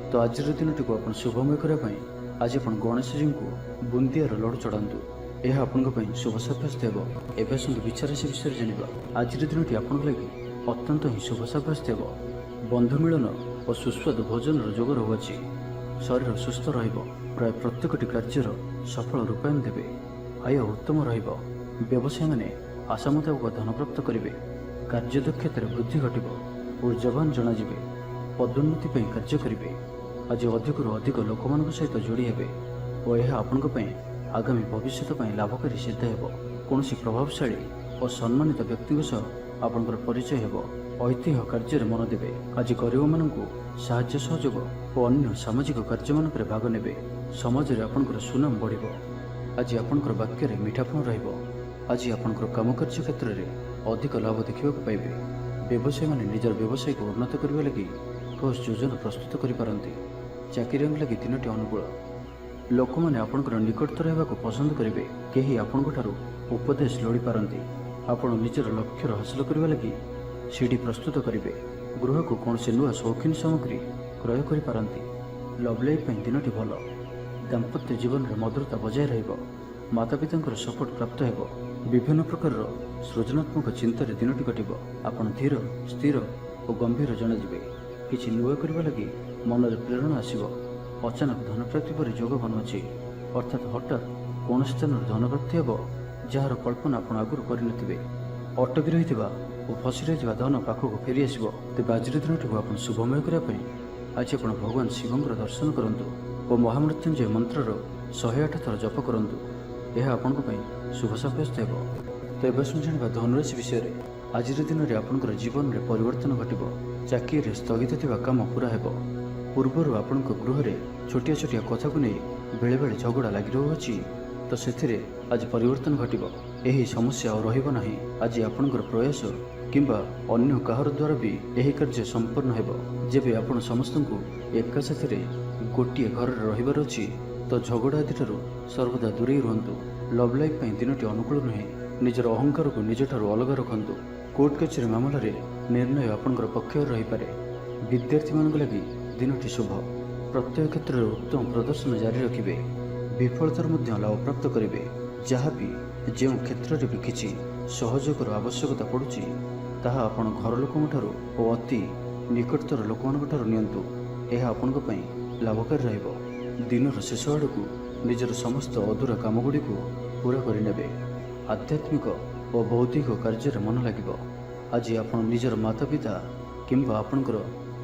ତ ଆଜିର ଦିନଟିକୁ ଆପଣ ଶୁଭମୟ କରିବା ପାଇଁ ଆଜି ଆପଣ ଗଣେଶଜୀଙ୍କୁ ବୁନ୍ଦିଆର ଲଡ଼ୁ ଚଢ଼ାନ୍ତୁ। ଏହା ଆପଣଙ୍କ ପାଇଁ ଶୁଭ ସାବ୍ୟସ୍ତ ହେବ। ଏବେ ଆସନ୍ତୁ ବିଛା ରାଶି ବିଷୟରେ ଜାଣିବା। ଆଜିର ଦିନଟି ଆପଣଙ୍କ ଲାଗି ଅତ୍ୟନ୍ତ ହିଁ ଶୁଭ ସାବ୍ୟସ୍ତ ହେବ। ବନ୍ଧୁ ମିଳନ ଓ ସୁସ୍ୱାଦୁ ଭୋଜନର ଯୋଗ ରହୁଅଛି। ଶରୀର ସୁସ୍ଥ ରହିବ। ପ୍ରାୟ ପ୍ରତ୍ୟେକଟି କାର୍ଯ୍ୟର ସଫଳ ରୂପାୟନ ଦେବେ। ଆୟ ଉତ୍ତମ ରହିବ। ବ୍ୟବସାୟୀମାନେ ଆଶା ମୁତାବକ ଧନପ୍ରାପ୍ତ କରିବେ। କାର୍ଯ୍ୟଦକ୍ଷତାରେ ବୃଦ୍ଧି ଘଟିବ। ଊର୍ଜାବାନ ଜଣାଯିବେ। ପଦୋନ୍ନତି ପାଇଁ କାର୍ଯ୍ୟ କରିବେ। ଆଜି ଅଧିକରୁ ଅଧିକ ଲୋକମାନଙ୍କ ସହିତ ଯୋଡ଼ି ହେବେ ଓ ଏହା ଆପଣଙ୍କ ପାଇଁ ଆଗାମୀ ଭବିଷ୍ୟତ ପାଇଁ ଲାଭକାରୀ ସିଦ୍ଧ ହେବ। କୌଣସି ପ୍ରଭାବଶାଳୀ ଓ ଓ ସମ୍ମାନିତ ବ୍ୟକ୍ତିଙ୍କ ସହ ଆପଣଙ୍କର ପରିଚୟ ହେବ। ଐତିହ୍ୟ କାର୍ଯ୍ୟରେ ମନ ଦେବେ। ଆଜି ଗରିବମାନଙ୍କୁ ସାହାଯ୍ୟ ସହଯୋଗ ଓ ଅନ୍ୟ ସାମାଜିକ କାର୍ଯ୍ୟମାନଙ୍କରେ ଭାଗ ନେବେ। ସମାଜରେ ଆପଣଙ୍କର ସୁନାମ ବଢ଼ିବ। ଆଜି ଆପଣଙ୍କର ବାକ୍ୟରେ ମିଠାପଣ ରହିବ। ଆଜି ଆପଣଙ୍କର କାମକାର୍ଯ୍ୟ କ୍ଷେତ୍ରରେ ଅଧିକ ଲାଭ ଦେଖିବାକୁ ପାଇବେ। ବ୍ୟବସାୟୀମାନେ ନିଜର ବ୍ୟବସାୟକୁ ଉନ୍ନତ କରିବା ଲାଗି ଠୋସ୍ ଯୋଜନା ପ୍ରସ୍ତୁତ କରିପାରନ୍ତି। ଚାକିରିଆଙ୍କ ଲାଗି ଦିନଟି ଅନୁକୂଳ। ଲୋକମାନେ ଆପଣଙ୍କର ନିକଟତର ହେବାକୁ ପସନ୍ଦ କରିବେ। କେହି ଆପଣଙ୍କଠାରୁ ଉପଦେଶ ଲୋଡ଼ିପାରନ୍ତି। ଆପଣ ନିଜର ଲକ୍ଷ୍ୟର ହାସଲ କରିବା ଲାଗି ସିଡ଼ି ପ୍ରସ୍ତୁତ କରିବେ। ଗୃହକୁ କୌଣସି ନୂଆ ସୌଖିନ ସାମଗ୍ରୀ କ୍ରୟ କରିପାରନ୍ତି। ଲଭ୍ ଲାଇଫ୍ ପାଇଁ ଦିନଟି ଭଲ। ଦାମ୍ପତ୍ୟ ଜୀବନରେ ମଧୁରତା ବଜାୟ ରହିବ। ମାତାପିତାଙ୍କର ସପୋର୍ଟ ପ୍ରାପ୍ତ ହେବ। ବିଭିନ୍ନ ପ୍ରକାରର ସୃଜନାତ୍ମକ ଚିନ୍ତାରେ ଦିନଟି କଟିବ। ଆପଣ ଧୀର, ସ୍ଥିର ଓ ଗମ୍ଭୀର ଜଣାଯିବେ। କିଛି ନୂଆ କରିବା ଲାଗି ମନରେ ପ୍ରେରଣା ଆସିବ। ଅଚାନକ ଧନପ୍ରାପ୍ତି ପରି ଯୋଗ ବନୁଅଛି, ଅର୍ଥାତ୍ ହଠାତ୍ କୌଣସି ସ୍ଥାନରୁ ଧନପ୍ରାପ୍ତି ହେବ ଯାହାର କଳ୍ପନା ଆପଣ ଆଗରୁ କରିନଥିବେ। ଅଟକି ରହିଥିବା ଓ ଫସି ରହିଥିବା ଧନ ପାଖକୁ ଫେରିଆସିବ। ତେବେ ଆଜିର ଦିନଟିକୁ ଆପଣ ଶୁଭମୟ କରିବା ପାଇଁ ଆଜି ଆପଣ ଭଗବାନ ଶିବଙ୍କର ଦର୍ଶନ କରନ୍ତୁ ଓ ମହାମୃତ୍ୟୁଞ୍ଜୟ ମନ୍ତ୍ରର 108 ଥର ଜପ କରନ୍ତୁ। ଏହା ଆପଣଙ୍କ ପାଇଁ ଶୁଭ ସାବ୍ୟସ୍ତ ହେବ। ତ ଏବେ ଆସନ୍ତୁ ଜାଣିବା ଧନୁରାଶି ବିଷୟରେ। ଆଜିର ଦିନରେ ଆପଣଙ୍କର ଜୀବନରେ ପରିବର୍ତ୍ତନ ଘଟିବ। ଚାକିରିରେ ସ୍ଥଗିତ ଥିବା କାମ ପୂରା ହେବ। ପୂର୍ବରୁ ଆପଣଙ୍କ ଗୃହରେ ଛୋଟିଆ ଛୋଟିଆ କଥାକୁ ନେଇ ବେଳେବେଳେ ଝଗଡ଼ା ଲାଗି ରହୁଅଛି, ତ ସେଥିରେ ଆଜି ପରିବର୍ତ୍ତନ ଘଟିବ। ଏହି ସମସ୍ୟା ଆଉ ରହିବ ନାହିଁ। ଆଜି ଆପଣଙ୍କର ପ୍ରୟାସ କିମ୍ବା ଅନ୍ୟ କାହାର ଦ୍ୱାରା ବି ଏହି କାର୍ଯ୍ୟ ସମ୍ପନ୍ନ ହେବ। ଯେବେ ଆପଣ ସମସ୍ତଙ୍କୁ ଏକା ସାଥିରେ ଗୋଟିଏ ଘରରେ ରହିବାର ଅଛି, ତ ଝଗଡ଼ା ଆଦିଠାରୁ ସର୍ବଦା ଦୂରେଇ ରୁହନ୍ତୁ। ଲଭ୍ ଲାଇଫ୍ ପାଇଁ ଦିନଟି ଅନୁକୂଳ ନୁହେଁ। ନିଜର ଅହଙ୍କାରକୁ ନିଜଠାରୁ ଅଲଗା ରଖନ୍ତୁ। କୋର୍ଟ କଚେରୀ ମାମଲାରେ ନିର୍ଣ୍ଣୟ ଆପଣଙ୍କର ପକ୍ଷରେ ରହିପାରେ। ବିଦ୍ୟାର୍ଥୀମାନଙ୍କ ଲାଗି ଦିନଟି ଶୁଭ। ପ୍ରତ୍ୟେକ କ୍ଷେତ୍ରରେ ଉତ୍ତମ ପ୍ରଦର୍ଶନ ଜାରି ରଖିବେ। ବିଫଳତାର ମଧ୍ୟ ଲାଭ ପ୍ରାପ୍ତ କରିବେ। ଯାହାବି ଯେଉଁ କ୍ଷେତ୍ରରେ ବି କିଛି ସହଯୋଗର ଆବଶ୍ୟକତା ପଡ଼ୁଛି, ତାହା ଆପଣ ଘର ଲୋକଙ୍କଠାରୁ ଓ ଅତି ନିକଟତର ଲୋକମାନଙ୍କଠାରୁ ନିଅନ୍ତୁ। ଏହା ଆପଣଙ୍କ ପାଇଁ ଲାଭକାରୀ ରହିବ। ଦିନର ଶେଷ ଆଡ଼କୁ ନିଜର ସମସ୍ତ ଅଧୁରା କାମଗୁଡ଼ିକୁ ପୂରା କରିନେବେ। ଆଧ୍ୟାତ୍ମିକ ଓ ବୌଦ୍ଧିକ କାର୍ଯ୍ୟରେ ମନ ଲାଗିବ। ଆଜି ଆପଣ ନିଜର ମାତାପିତା କିମ୍ବା ଆପଣଙ୍କର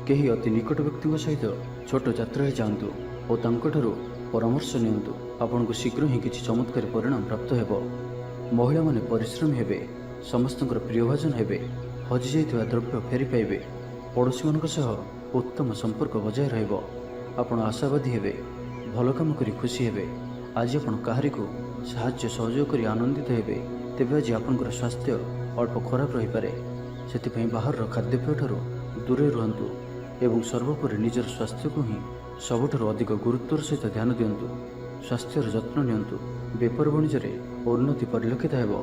କେହି ଅତି ନିକଟ ବ୍ୟକ୍ତିଙ୍କ ସହିତ ଛୋଟ ଯାତ୍ରାରେ ଯାଆନ୍ତୁ ଓ ତାଙ୍କଠାରୁ ପରାମର୍ଶ ନିଅନ୍ତୁ। ଆପଣଙ୍କୁ ଶୀଘ୍ର ହିଁ କିଛି ଚମତ୍କାରୀ ପରିଣାମ ପ୍ରାପ୍ତ ହେବ। ମହିଳାମାନେ ପରିଶ୍ରମୀ ହେବେ। ସମସ୍ତଙ୍କର ପ୍ରିୟଭାଜନ ହେବେ। ହଜିଯାଇଥିବା ଦ୍ରବ୍ୟ ଫେରି ପାଇବେ। ପଡ଼ୋଶୀମାନଙ୍କ ସହ ଉତ୍ତମ ସମ୍ପର୍କ ବଜାୟ ରହିବ। ଆପଣ ଆଶାବାଦୀ ହେବେ। ଭଲ କାମ କରି ଖୁସି ହେବେ। ଆଜି ଆପଣ କାହାରିକୁ ସାହାଯ୍ୟ ସହଯୋଗ କରି ଆନନ୍ଦିତ ହେବେ। ତେବେ ଆଜି ଆପଣଙ୍କର ସ୍ୱାସ୍ଥ୍ୟ ଅଳ୍ପ ଖରାପ ରହିପାରେ। ସେଥିପାଇଁ ବାହାରର ଖାଦ୍ୟପେୟଠାରୁ ଦୂରେଇ ରୁହନ୍ତୁ ଏବଂ ସର୍ବୋପରି ନିଜର ସ୍ୱାସ୍ଥ୍ୟକୁ ହିଁ ସବୁଠାରୁ ଅଧିକ ଗୁରୁତ୍ୱର ସହିତ ଧ୍ୟାନ ଦିଅନ୍ତୁ। ସ୍ୱାସ୍ଥ୍ୟର ଯତ୍ନ ନିଅନ୍ତୁ। ବେପାର ବାଣିଜ୍ୟରେ ଉନ୍ନତି ପରିଲକ୍ଷିତ ହେବ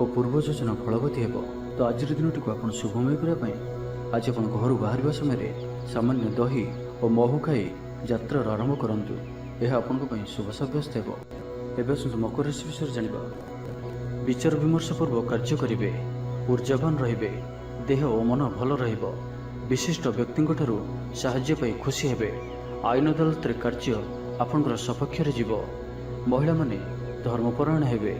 ଓ ପୂର୍ବ ଯୋଜନା ଫଳବତୀ ହେବ। ତ ଆଜିର ଦିନଟିକୁ ଆପଣ ଶୁଭମୟ କରିବା ପାଇଁ ଆଜି ଆପଣ ଘରୁ ବାହାରିବା ସମୟରେ ସାମାନ୍ୟ ଦହି ଓ ମହୁ ଖାଇ ଯାତ୍ରାର ଆରମ୍ଭ କରନ୍ତୁ। ଏହା ଆପଣଙ୍କ ପାଇଁ ଶୁଭ ସାବ୍ୟସ୍ତ ହେବ। ଏବେ ଆସନ୍ତୁ ମକର ରାଶି ବିଷୟରେ ଜାଣିବା। ବିଚାର ବିମର୍ଶ ପୂର୍ବକ କାର୍ଯ୍ୟ କରିବେ। ଊର୍ଜାବାନ ରହିବେ। ଦେହ ଓ ମନ ଭଲ ରହିବ। ବିଶିଷ୍ଟ ବ୍ୟକ୍ତିଙ୍କଠାରୁ ସାହାଯ୍ୟ ପାଇ ଖୁସି ହେବେ। ଆଇନ ଅଦାଲତରେ କାର୍ଯ୍ୟ ଆପଣଙ୍କର ସପକ୍ଷରେ ଯିବ। ମହିଳାମାନେ ଧର୍ମପରାୟଣ ହେବେ।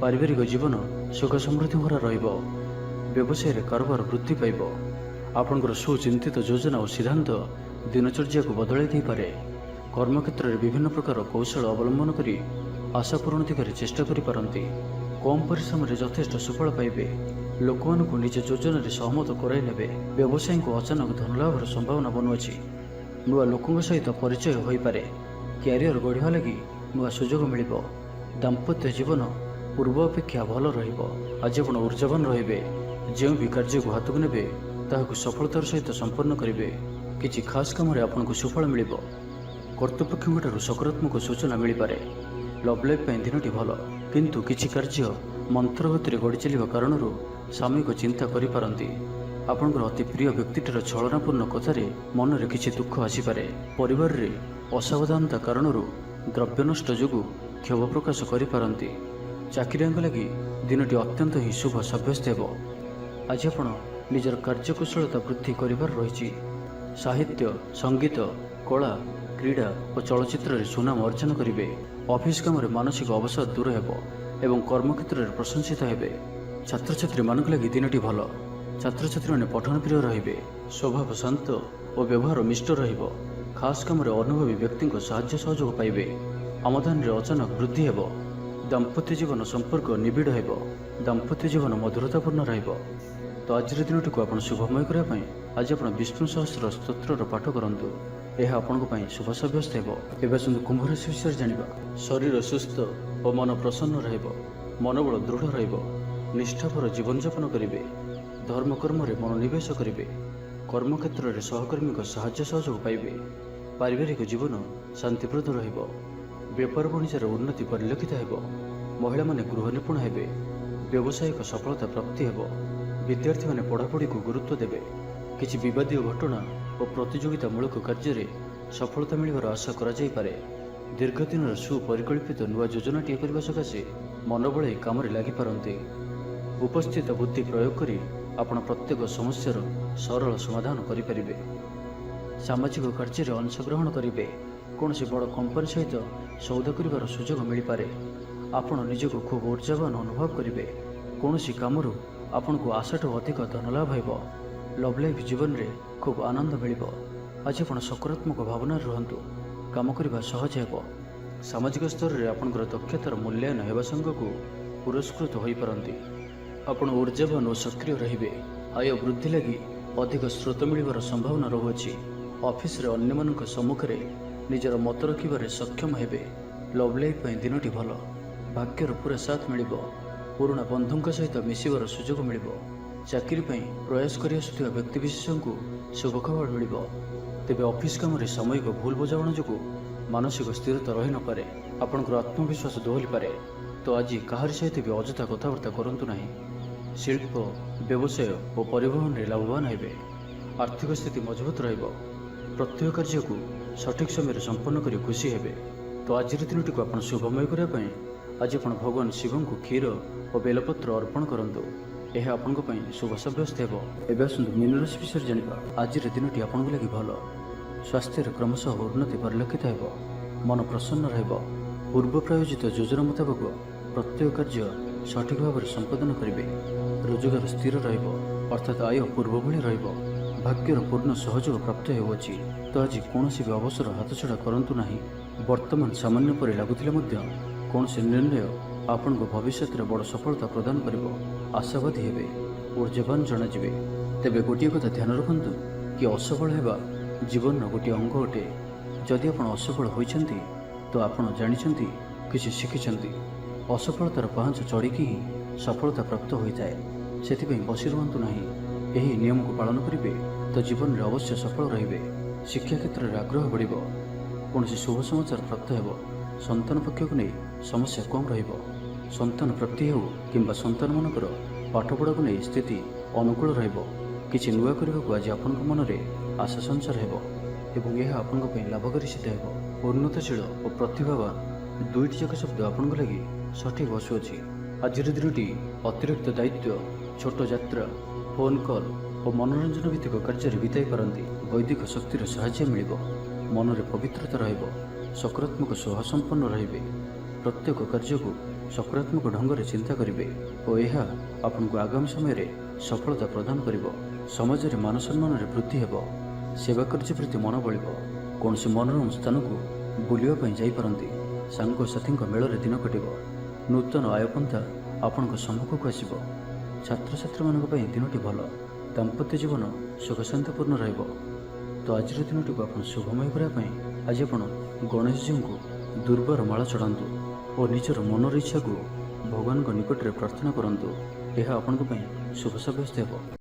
ପାରିବାରିକ ଜୀବନ ସୁଖ ସମୃଦ୍ଧି ଭରା ରହିବ। ବ୍ୟବସାୟରେ କାରବାର ବୃଦ୍ଧି ପାଇବ। ଆପଣଙ୍କର ସୁଚିନ୍ତିତ ଯୋଜନା ଓ ସିଦ୍ଧାନ୍ତ ଦିନଚର୍ଯ୍ୟାକୁ ବଦଳାଇ ଦେଇପାରେ। କର୍ମକ୍ଷେତ୍ରରେ ବିଭିନ୍ନ ପ୍ରକାର କୌଶଳ ଅବଲମ୍ବନ କରି ଆଶା ପୂରଣ ଦିଗରେ ଚେଷ୍ଟା କରିପାରନ୍ତି। କମ୍ ପରିଶ୍ରମରେ ଯଥେଷ୍ଟ ସୁଫଳ ପାଇବେ। ଲୋକମାନଙ୍କୁ ନିଜ ଯୋଜନାରେ ସହମତ କରାଇ ନେବେ। ବ୍ୟବସାୟୀଙ୍କୁ ଅଚାନକ ଧନଲାଭର ସମ୍ଭାବନା ବନୁଅଛି। ନୂଆ ଲୋକଙ୍କ ସହିତ ପରିଚୟ ହୋଇପାରେ। କ୍ୟାରିୟର ଗଢ଼ିବା ଲାଗି ନୂଆ ସୁଯୋଗ ମିଳିବ। ଦାମ୍ପତ୍ୟ ଜୀବନ ପୂର୍ବ ଅପେକ୍ଷା ଭଲ ରହିବ। ଆଜି ଆପଣ ଊର୍ଜାବାନ ରହିବେ। ଯେଉଁ ବି କାର୍ଯ୍ୟକୁ ହାତକୁ ନେବେ ତାହାକୁ ସଫଳତାର ସହିତ ସମ୍ପନ୍ନ କରିବେ। କିଛି ଖାସ୍ କାମରେ ଆପଣଙ୍କୁ ସୁଫଳ ମିଳିବ। କର୍ତ୍ତୃପକ୍ଷଙ୍କଠାରୁ ସକାରାତ୍ମକ ସୂଚନା ମିଳିପାରେ। ଲଭ୍ ଲାଇଫ୍ ପାଇଁ ଦିନଟି ଭଲ, କିନ୍ତୁ କିଛି କାର୍ଯ୍ୟ ମନ୍ଥର ଗତିରେ ଗଡ଼ି ଚାଲିବା କାରଣରୁ ସାମୟିକ ଚିନ୍ତା କରିପାରନ୍ତି। ଆପଣଙ୍କର ଅତି ପ୍ରିୟ ବ୍ୟକ୍ତିଟିର ଛଳନାପୂର୍ଣ୍ଣ କଥାରେ ମନରେ କିଛି ଦୁଃଖ ଆସିପାରେ। ପରିବାରରେ ଅସାବଧାନତା କାରଣରୁ ଦ୍ରବ୍ୟ ନଷ୍ଟ ଯୋଗୁଁ କ୍ଷୋଭ ପ୍ରକାଶ କରିପାରନ୍ତି। ଚାକିରିଆଙ୍କ ଲାଗି ଦିନଟି ଅତ୍ୟନ୍ତ ହିଁ ଶୁଭ ସାବ୍ୟସ୍ତ ହେବ। ଆଜି ଆପଣ ନିଜର କାର୍ଯ୍ୟକୁଶଳତା ବୃଦ୍ଧି କରିବାର ରହିଛି। ସାହିତ୍ୟ, ସଙ୍ଗୀତ, କଳା, କ୍ରୀଡ଼ା ଓ ଚଳଚ୍ଚିତ୍ରରେ ସୁନାମ ଅର୍ଜନ କରିବେ। ଅଫିସ୍ କାମରେ ମାନସିକ ଅବସାଦ ଦୂର ହେବ ଏବଂ କର୍ମକ୍ଷେତ୍ରରେ ପ୍ରଶଂସିତ ହେବେ। ଛାତ୍ରଛାତ୍ରୀମାନଙ୍କ ଲାଗି ଦିନଟି ଭଲ। ଛାତ୍ରଛାତ୍ରୀମାନେ ପଠନପ୍ରିୟ ରହିବେ। ସ୍ୱଭାବ ଶାନ୍ତ ଓ ବ୍ୟବହାର ମିଷ୍ଟ ରହିବ। ଖାସ୍ କାମରେ ଅନୁଭବୀ ବ୍ୟକ୍ତିଙ୍କ ସାହାଯ୍ୟ ସହଯୋଗ ପାଇବେ। ଆମଦାନୀରେ ଅଚାନକ ବୃଦ୍ଧି ହେବ। ଦାମ୍ପତ୍ୟ ଜୀବନ ସମ୍ପର୍କ ନିବିଡ଼ ହେବ। ଦାମ୍ପତ୍ୟ ଜୀବନ ମଧୁରତାପୂର୍ଣ୍ଣ ରହିବ। ତ ଆଜିର ଦିନଟିକୁ ଆପଣ ଶୁଭମୟ କରିବା ପାଇଁ ଆଜି ଆପଣ ବିଷ୍ଣୁ ସହସ୍ର ସ୍ତୋତ୍ରର ପାଠ କରନ୍ତୁ। ଏହା ଆପଣଙ୍କ ପାଇଁ ଶୁଭ ସାବ୍ୟସ୍ତ ହେବ। ଏବେ ଆସନ୍ତୁ କୁମ୍ଭ ରାଶି ବିଷୟରେ ଜାଣିବା। ଶରୀର ସୁସ୍ଥ ଓ ମନ ପ୍ରସନ୍ନ ରହିବ। ମନୋବଳ ଦୃଢ଼ ରହିବ। ନିଷ୍ଠାପର ଜୀବନଯାପନ କରିବେ। ଧର୍ମକର୍ମରେ ମନୋନିବେଶ କରିବେ। କର୍ମକ୍ଷେତ୍ରରେ ସହକର୍ମୀଙ୍କ ସାହାଯ୍ୟ ସହଯୋଗ ପାଇବେ। ପାରିବାରିକ ଜୀବନ ଶାନ୍ତିପ୍ରଦ ରହିବ। ବେପାର ବାଣିଜ୍ୟର ଉନ୍ନତି ପରିଲକ୍ଷିତ ହେବ। ମହିଳାମାନେ ଗୃହ ନିପୁଣ ହେବେ। ବ୍ୟବସାୟିକ ସଫଳତା ପ୍ରାପ୍ତି ହେବ। ବିଦ୍ୟାର୍ଥୀମାନେ ପଢ଼ାପଢ଼ିକୁ ଗୁରୁତ୍ୱ ଦେବେ। କିଛି ବିବାଦୀୟ ଘଟଣା ଓ ପ୍ରତିଯୋଗିତାମୂଳକ କାର୍ଯ୍ୟରେ ସଫଳତା ମିଳିବାର ଆଶା କରାଯାଇପାରେ। ଦୀର୍ଘଦିନର ସୁପରିକଳ୍ପିତ ନୂଆ ଯୋଜନାଟିଏ କରିବା ସକାଶେ ମନ ବଳାଇ କାମରେ ଲାଗିପାରନ୍ତି। ଉପସ୍ଥିତ ବୁଦ୍ଧି ପ୍ରୟୋଗ କରି ଆପଣ ପ୍ରତ୍ୟେକ ସମସ୍ୟାର ସରଳ ସମାଧାନ କରିପାରିବେ। ସାମାଜିକ କାର୍ଯ୍ୟରେ ଅଂଶଗ୍ରହଣ କରିବେ। କୌଣସି ବଡ଼ କମ୍ପାନୀ ସହିତ ସୌଦା କରିବାର ସୁଯୋଗ ମିଳିପାରେ। ଆପଣ ନିଜକୁ ଖୁବ୍ ଉର୍ଜାବାନ ଅନୁଭବ କରିବେ। କୌଣସି କାମରୁ ଆପଣଙ୍କୁ ଆଶାଠୁ ଅଧିକ ଧନ ଲାଭ ହେବ। ଲଭ୍ ଲାଇଫ୍ ଜୀବନରେ ଖୁବ୍ ଆନନ୍ଦ ମିଳିବ। ଆଜି ଆପଣ ସକାରାତ୍ମକ ଭାବନାରେ ରୁହନ୍ତୁ। କାମ କରିବା ସହଜ ହେବ। ସାମାଜିକ ସ୍ତରରେ ଆପଣଙ୍କର ଦକ୍ଷତାର ମୂଲ୍ୟାୟନ ହେବା ସାଙ୍ଗକୁ ପୁରସ୍କୃତ ହୋଇପାରନ୍ତି। ଆପଣ ଉର୍ଜାବାନ ଓ ସକ୍ରିୟ ରହିବେ। ଆୟ ବୃଦ୍ଧି ଲାଗି ଅଧିକ ସ୍ରୋତ ମିଳିବାର ସମ୍ଭାବନା ରହୁଅଛି। ଅଫିସରେ ଅନ୍ୟମାନଙ୍କ ସମ୍ମୁଖରେ ନିଜର ମତ ରଖିବାରେ ସକ୍ଷମ ହେବେ। ଲଭ୍ ଲାଇଫ୍ ପାଇଁ ଦିନଟି ଭଲ। ଭାଗ୍ୟର ପୁରା ସାଥ ମିଳିବ। ପୁରୁଣା ବନ୍ଧୁଙ୍କ ସହିତ ମିଶିବାର ସୁଯୋଗ ମିଳିବ। ଚାକିରି ପାଇଁ ପ୍ରୟାସ କରି ଆସୁଥିବା ବ୍ୟକ୍ତିବିଶେଷଙ୍କୁ ଶୁଭ ଖବର ମିଳିବ। ତେବେ ଅଫିସ କାମରେ ସାମୟିକ ଭୁଲ ବୁଝାମଣା ଯୋଗୁଁ ମାନସିକ ସ୍ଥିରତା ରହିନପାରେ। ଆପଣଙ୍କର ଆତ୍ମବିଶ୍ୱାସ ଦୋହଲିପାରେ। ତ ଆଜି କାହାରି ସହିତ ବି ଅଯଥା କଥାବାର୍ତ୍ତା କରନ୍ତୁ ନାହିଁ। ଶିଳ୍ପ, ବ୍ୟବସାୟ ଓ ପରିବହନରେ ଲାଭବାନ ହେବେ। ଆର୍ଥିକ ସ୍ଥିତି ମଜବୁତ ରହିବ। ପ୍ରତ୍ୟେକ କାର୍ଯ୍ୟକୁ ସଠିକ୍ ସମୟରେ ସମ୍ପନ୍ନ କରି ଖୁସି ହେବେ। ତ ଆଜିର ଦିନଟିକୁ ଆପଣ ଶୁଭମୟ କରିବା ପାଇଁ ଆଜି ଆପଣ ଭଗବାନ ଶିବଙ୍କୁ କ୍ଷୀର ଓ ବେଲପତ୍ର ଅର୍ପଣ କରନ୍ତୁ। ଏହା ଆପଣଙ୍କ ପାଇଁ ଶୁଭ ସାବ୍ୟସ୍ତ ହେବ। ଏବେ ଆସନ୍ତୁ ମୀନ ରାଶି ବିଷୟରେ ଜାଣିବା। ଆଜିର ଦିନଟି ଆପଣଙ୍କ ଲାଗି ଭଲ। ସ୍ୱାସ୍ଥ୍ୟରେ କ୍ରମଶଃ ଉନ୍ନତି ପରିଲକ୍ଷିତ ହେବ। ମନ ପ୍ରସନ୍ନ ରହିବ। ପୂର୍ବ ପ୍ରାୟୋଜିତ ଯୋଜନା ମୁତାବକ ପ୍ରତ୍ୟେକ କାର୍ଯ୍ୟ ସଠିକ୍ ଭାବରେ ସମ୍ପାଦନ କରିବେ। ରୋଜଗାର ସ୍ଥିର ରହିବ, ଅର୍ଥାତ୍ ଆୟ ପୂର୍ବ ଭଳି ରହିବ। ଭାଗ୍ୟର ପୂର୍ଣ୍ଣ ସହଯୋଗ ପ୍ରାପ୍ତ ହେଉଅଛି। ତ ଆଜି କୌଣସି ବି ଅବସର ହାତଛଡ଼ା କରନ୍ତୁ ନାହିଁ। ବର୍ତ୍ତମାନ ସାମାନ୍ୟ ପରି ଲାଗୁଥିଲେ ମଧ୍ୟ କୌଣସି ନିର୍ଣ୍ଣୟ ଆପଣଙ୍କ ଭବିଷ୍ୟତରେ ବଡ଼ ସଫଳତା ପ୍ରଦାନ କରିବ। ଆଶାବାଦୀ ହେବେ। ଉର୍ଜାବାନ ଜଣାଯିବେ। ତେବେ ଗୋଟିଏ କଥା ଧ୍ୟାନ ରଖନ୍ତୁ କି ଅସଫଳ ହେବା ଜୀବନର ଗୋଟିଏ ଅଙ୍ଗ ଅଟେ। ଯଦି ଆପଣ ଅସଫଳ ହୋଇଛନ୍ତି ତ ଆପଣ ଜାଣିଛନ୍ତି, କିଛି ଶିଖିଛନ୍ତି। ଅସଫଳତାର ପାହାଚ ଚଢ଼ିକି ହିଁ ସଫଳତା ପ୍ରାପ୍ତ ହୋଇଥାଏ। ସେଥିପାଇଁ ବସି ରୁହନ୍ତୁ ନାହିଁ। ଏହି ନିୟମକୁ ପାଳନ କରିବେ ତ ଜୀବନରେ ଅବଶ୍ୟ ସଫଳ ରହିବେ। ଶିକ୍ଷା କ୍ଷେତ୍ରରେ ଆଗ୍ରହ ବଢ଼ିବ। କୌଣସି ଶୁଭ ସମାଚାର ପ୍ରାପ୍ତ ହେବ। ସନ୍ତାନ ପକ୍ଷକୁ ନେଇ ସମସ୍ୟା କମ୍ ରହିବ। ସନ୍ତାନ ପ୍ରାପ୍ତି ହେଉ କିମ୍ବା ସନ୍ତାନମାନଙ୍କର ପାଠପଢ଼ାକୁ ନେଇ ସ୍ଥିତି ଅନୁକୂଳ ରହିବ। କିଛି ନୂଆ କରିବାକୁ ଆଜି ଆପଣଙ୍କ ମନରେ ଆଶା ସଞ୍ଚାର ହେବ ଏବଂ ଏହା ଆପଣଙ୍କ ପାଇଁ ଲାଭକାରୀ ସିଦ୍ଧ ହେବ। ଉନ୍ନତଶୀଳ ଓ ପ୍ରତିଭାବାନ ଦୁଇଟି ଯାକ ଶବ୍ଦ ଆପଣଙ୍କ ଲାଗି ସଠିକ୍ ବସୁଅଛି। ଆଜିର ଦିନଟି ଅତିରିକ୍ତ ଦାୟିତ୍ୱ, ଛୋଟ ଯାତ୍ରା, ଫୋନ୍ କଲ୍ ଓ ମନୋରଞ୍ଜନ ଭିତ୍ତିକ କାର୍ଯ୍ୟରେ ବିତାଇ ପାରନ୍ତି। ବୈଦିକ ଶକ୍ତିର ସାହାଯ୍ୟ ମିଳିବ। ମନରେ ପବିତ୍ରତା ରହିବ। ସକାରାତ୍ମକ ସ୍ୱଭାବସମ୍ପନ୍ନ ରହିବେ। ପ୍ରତ୍ୟେକ କାର୍ଯ୍ୟକୁ ସକାରାତ୍ମକ ଢଙ୍ଗରେ ଚିନ୍ତା କରିବେ ଓ ଏହା ଆପଣଙ୍କୁ ଆଗାମୀ ସମୟରେ ସଫଳତା ପ୍ରଦାନ କରିବ। ସମାଜରେ ମାନ ସମ୍ମାନରେ ବୃଦ୍ଧି ହେବ। ସେବା କାର୍ଯ୍ୟ ପ୍ରତି ମନ ବଳିବ। କୌଣସି ମନୋରମ ସ୍ଥାନକୁ ବୁଲିବା ପାଇଁ ଯାଇପାରନ୍ତି। ସାଙ୍ଗସାଥୀଙ୍କ ମେଳରେ ଦିନ କଟିବ। ନୂତନ ଆୟପନ୍ଥା ଆପଣଙ୍କ ସମ୍ମୁଖକୁ ଆସିବ। ଛାତ୍ରଛାତ୍ରୀମାନଙ୍କ ପାଇଁ ଦିନଟି ଭଲ। ଦାମ୍ପତ୍ୟ ଜୀବନ ସୁଖଶାନ୍ତିପୂର୍ଣ୍ଣ ରହିବ। ତ ଆଜିର ଦିନଟିକୁ ଆପଣ ଶୁଭମୟ କରିବା ପାଇଁ ଆଜି ଆପଣ ଗଣେଶଜୀଙ୍କୁ ଦୁର୍ବାର ମାଳ ଚଢ଼ାନ୍ତୁ ଓ ନିଜର ମନର ଇଚ୍ଛାକୁ ଭଗବାନଙ୍କ ନିକଟରେ ପ୍ରାର୍ଥନା କରନ୍ତୁ। ଏହା ଆପଣଙ୍କ ପାଇଁ ଶୁଭ ସାବ୍ୟସ୍ତ ହେବ।